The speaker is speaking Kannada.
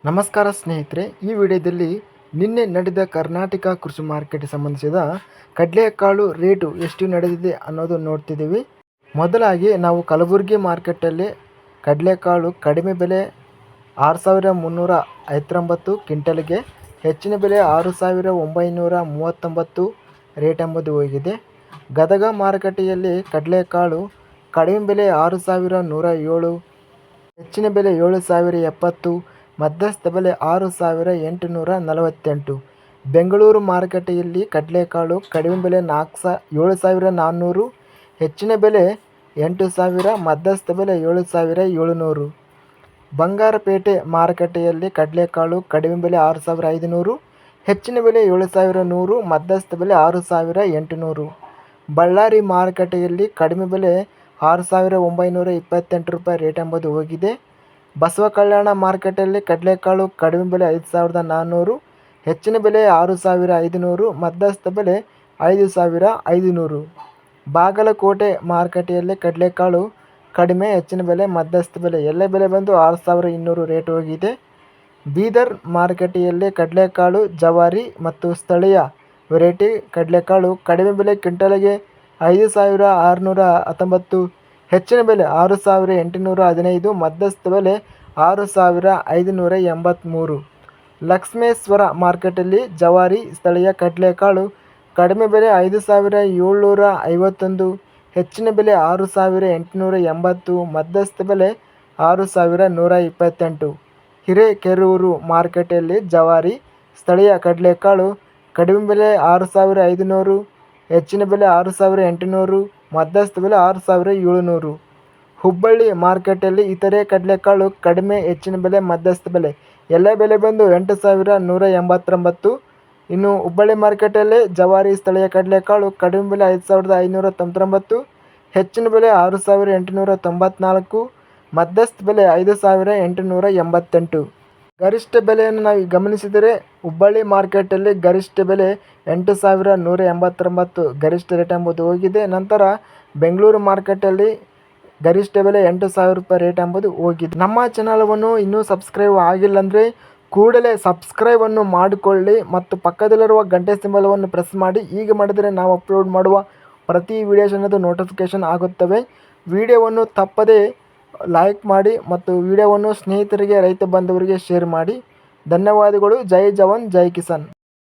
ನಮಸ್ಕಾರ ಸ್ನೇಹಿತರೆ, ಈ ವಿಡಿಯೋದಲ್ಲಿ ನಿನ್ನೆ ನಡೆದ ಕರ್ನಾಟಕ ಕೃಷಿ ಮಾರ್ಕೆಟ್ಗೆ ಸಂಬಂಧಿಸಿದ ಕಡಲೆಕಾಳು ರೇಟು ಎಷ್ಟು ನಡೆದಿದೆ ಅನ್ನೋದು ನೋಡ್ತಿದ್ದೀವಿ. ಮೊದಲಾಗಿ ನಾವು ಕಲಬುರಗಿ ಮಾರ್ಕೆಟಲ್ಲಿ ಕಡಲೆಕಾಳು ಕಡಿಮೆ ಬೆಲೆ 6,359 ಕ್ವಿಂಟಲ್ಗೆ, ಹೆಚ್ಚಿನ ಬೆಲೆ 6,939 ರೇಟ್ ಎಂಬುದು ಹೋಗಿದೆ. ಗದಗ ಮಾರುಕಟ್ಟೆಯಲ್ಲಿ ಕಡಲೆಕಾಳು ಕಡಿಮೆ ಬೆಲೆ 6,107, ಹೆಚ್ಚಿನ ಬೆಲೆ 7,070, ಮಧ್ಯಸ್ಥ ಬೆಲೆ 6,848. ಬೆಂಗಳೂರು ಮಾರುಕಟ್ಟೆಯಲ್ಲಿ ಕಡಲೆಕಾಳು ಕಡಿಮೆ ಬೆಲೆ 7,400, ಹೆಚ್ಚಿನ ಬೆಲೆ 8,000, ಮಧ್ಯಸ್ಥ ಬೆಲೆ 7,700. ಬಂಗಾರಪೇಟೆ ಮಾರುಕಟ್ಟೆಯಲ್ಲಿ ಕಡಲೆಕಾಳು ಕಡಿಮೆ ಬೆಲೆ 6,500, ಹೆಚ್ಚಿನ ಬೆಲೆ 7,100, ಮಧ್ಯಸ್ಥ ಬೆಲೆ 6,800. ಬಳ್ಳಾರಿ ಮಾರುಕಟ್ಟೆಯಲ್ಲಿ ಕಡಿಮೆ ಬೆಲೆ 6,928 ರೂಪಾಯಿ ರೇಟ್ ಎಂಬುದು ಹೋಗಿದೆ. ಬಸವ ಕಲ್ಯಾಣ ಮಾರುಕಟ್ಟೆಯಲ್ಲಿ ಕಡಲೆಕಾಳು ಕಡಿಮೆ ಬೆಲೆ 5,400, ಹೆಚ್ಚಿನ ಬೆಲೆ 6,500, ಮಧ್ಯಸ್ಥ ಬೆಲೆ 5,500. ಬಾಗಲಕೋಟೆ ಮಾರುಕಟ್ಟೆಯಲ್ಲಿ ಕಡಲೆಕಾಳು ಕಡಿಮೆ, ಹೆಚ್ಚಿನ ಬೆಲೆ, ಮಧ್ಯಸ್ಥ ಬೆಲೆ, ಎಲ್ಲ ಬೆಲೆ ಬಂದು 6,200 ರೇಟ್ ಹೋಗಿದೆ. ಬೀದರ್ ಮಾರುಕಟ್ಟೆಯಲ್ಲಿ ಕಡಲೆಕಾಳು ಜವಾರಿ ಮತ್ತು ಸ್ಥಳೀಯ ವೆರೈಟಿ ಕಡಲೆಕಾಳು ಕಡಿಮೆ ಬೆಲೆ ಕ್ವಿಂಟಲ್ಗೆ 5,619, ಹೆಚ್ಚಿನ ಬೆಲೆ 6,815, ಮಧ್ಯಸ್ಥ ಬೆಲೆ 6,583. ಲಕ್ಷ್ಮೇಶ್ವರ ಮಾರ್ಕೆಟಲ್ಲಿ ಜವಾರಿ ಸ್ಥಳೀಯ ಕಡಲೆಕಾಳು ಕಡಿಮೆ ಬೆಲೆ 5,751, ಹೆಚ್ಚಿನ ಬೆಲೆ 6,880, ಮಧ್ಯಸ್ಥ ಬೆಲೆ 6,128. ಹಿರೇಕೆರೂರು ಮಾರ್ಕೆಟಲ್ಲಿ ಜವಾರಿ ಸ್ಥಳೀಯ ಕಡಲೆಕಾಳು ಕಡಿಮೆ ಬೆಲೆ 6,500, ಹೆಚ್ಚಿನ ಬೆಲೆ 6,800, ಮಧ್ಯಸ್ಥ ಬೆಲೆ 6,700. ಹುಬ್ಬಳ್ಳಿ ಮಾರ್ಕೆಟಲ್ಲಿ ಇತರೆ ಕಡಲೆಕಾಳು ಕಡಿಮೆ, ಹೆಚ್ಚಿನ ಬೆಲೆ, ಮಧ್ಯಸ್ಥ ಬೆಲೆ, ಎಲ್ಲ ಬೆಲೆ ಬಂದು 8,189. ಇನ್ನು ಹುಬ್ಬಳ್ಳಿ ಮಾರ್ಕೆಟಲ್ಲಿ ಜವಾರಿ ಸ್ಥಳೀಯ ಕಡಲೆಕಾಳು ಕಡಿಮೆ ಬೆಲೆ 5,599, ಹೆಚ್ಚಿನ ಬೆಲೆ 6,894, ಮಧ್ಯಸ್ಥ ಬೆಲೆ 5,888. ಗರಿಷ್ಠ ಬೆಲೆಯನ್ನು ನಾವು ಗಮನಿಸಿದರೆ ಹುಬ್ಬಳ್ಳಿ ಮಾರ್ಕೆಟಲ್ಲಿ ಗರಿಷ್ಠ ಬೆಲೆ 8,189 ಗರಿಷ್ಠ ರೇಟ್ ಎಂಬುದು ಹೋಗಿದೆ. ನಂತರ ಬೆಂಗಳೂರು ಮಾರ್ಕೆಟಲ್ಲಿ ಗರಿಷ್ಠ ಬೆಲೆ 8,000 ರೂಪಾಯಿ ರೇಟ್ ಎಂಬುದು ಹೋಗಿದೆ. ನಮ್ಮ ಚಾನಲವನ್ನು ಇನ್ನೂ ಸಬ್ಸ್ಕ್ರೈಬ್ ಆಗಿಲ್ಲ ಅಂದರೆ ಕೂಡಲೇ ಸಬ್ಸ್ಕ್ರೈಬನ್ನು ಮಾಡಿಕೊಳ್ಳಿ ಮತ್ತು ಪಕ್ಕದಲ್ಲಿರುವ ಗಂಟೆ ಸಿಂಬಲವನ್ನು ಪ್ರೆಸ್ ಮಾಡಿ. ಹೀಗೆ ಮಾಡಿದರೆ ನಾವು ಅಪ್ಲೋಡ್ ಮಾಡುವ ಪ್ರತಿ ವಿಡಿಯೋಸ್ ಅನ್ನೋದು ನೋಟಿಫಿಕೇಷನ್ ಆಗುತ್ತವೆ. ವಿಡಿಯೋವನ್ನು ತಪ್ಪದೇ ಲೈಕ್ ಮಾಡಿ ಮತ್ತು ವಿಡಿಯೋವನ್ನು ಸ್ನೇಹಿತರಿಗೆ, ರೈತ ಬಾಂಧವರಿಗೆ ಶೇರ್ ಮಾಡಿ. ಧನ್ಯವಾದಗಳು. ಜೈ ಜವಾನ್ ಜೈ ಕಿಸಾನ್.